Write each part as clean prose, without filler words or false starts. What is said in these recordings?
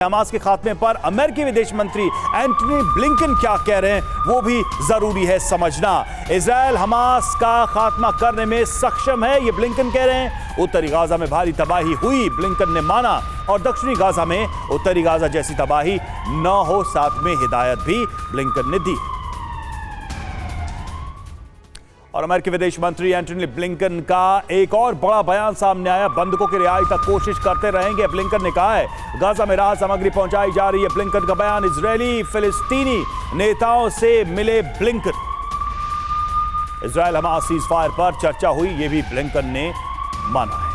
Hamas के खात्मे पर अमेरिकी विदेश मंत्री एंटनी ब्लिंकन क्या कह रहे हैं वो भी जरूरी है समझना। इजराइल हमास का खात्मा करने में सक्षम है, ये ब्लिंकन कह रहे हैं। उत्तरी गाजा में भारी तबाही हुई, ब्लिंकन ने माना, और दक्षिणी गाजा में उत्तरी गाजा जैसी तबाही न हो, साथ में हिदायत भी ब्लिंकन ने दी। और अमेरिकी विदेश मंत्री एंटनी ब्लिंकन का एक और बड़ा बयान सामने आया। बंधकों की रिहाई तक कोशिश करते रहेंगे, ब्लिंकन ने कहा है। गाजा में राहत सामग्री पहुंचाई जा रही है, ब्लिंकन का बयान। इजरायली फिलिस्तीनी नेताओं से मिले ब्लिंकन। इजरायल हमास सीजफायर पर चर्चा हुई, यह भी ब्लिंकन ने माना है।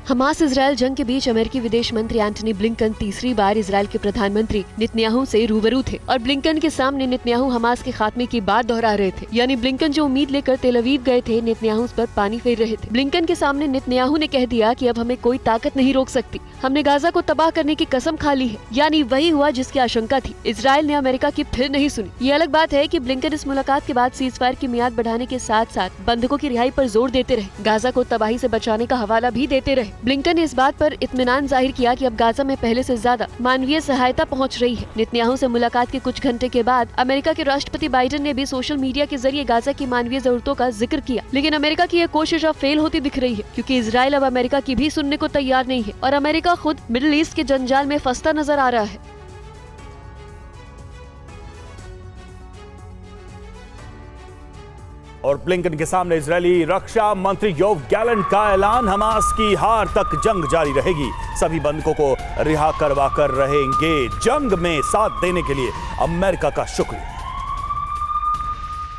हमास इजरायल जंग के बीच अमेरिकी विदेश मंत्री एंटनी ब्लिंकन तीसरी बार इजरायल के प्रधानमंत्री नेतन्याहू से रूबरू थे और ब्लिंकन के सामने नेतन्याहू हमास के खात्मे की बात दोहरा रहे थे। यानी ब्लिंकन जो उम्मीद लेकर तेल अवीव गए थे, नेतन्याहू उस पर पानी फेर रहे थे। ब्लिंकन के सामने नेतन्याहू ने कह दिया कि अब हमें कोई ताकत नहीं रोक सकती, हमने गाजा को तबाह करने की कसम खा ली है। यानी वही हुआ जिसकी आशंका थी, इजरायल ने अमेरिका की फिर नहीं सुनी। ये अलग बात है कि ब्लिंकन इस मुलाकात के बाद सीजफायर की मियाद बढ़ाने के साथ साथ बंधकों की रिहाई पर जोर देते रहे, गाजा को तबाही से बचाने का हवाला भी देते रहे। ब्लिंकन ने इस बात पर इत्मीनान जाहिर किया कि अब गाजा में पहले से ज्यादा मानवीय सहायता पहुंच रही है। नेतन्याहू से मुलाकात के कुछ घंटे के बाद अमेरिका के राष्ट्रपति बाइडेन ने भी सोशल मीडिया के जरिए गाजा की मानवीय जरूरतों का जिक्र किया। लेकिन अमेरिका की यह कोशिश अब फेल होती दिख रही है, क्योंकि इजरायल अब अमेरिका की भी सुनने को तैयार नहीं है और अमेरिका खुद मिडिल ईस्ट के जंजाल में फंसता नजर आ रहा है। और ब्लिंकन के सामने इजरायली रक्षा मंत्री योव गैलेंट का ऐलान, हमास की हार तक जंग जारी रहेगी, सभी बंधकों को रिहा करवा कर रहेंगे। जंग में साथ देने के लिए अमेरिका का शुक्रिया।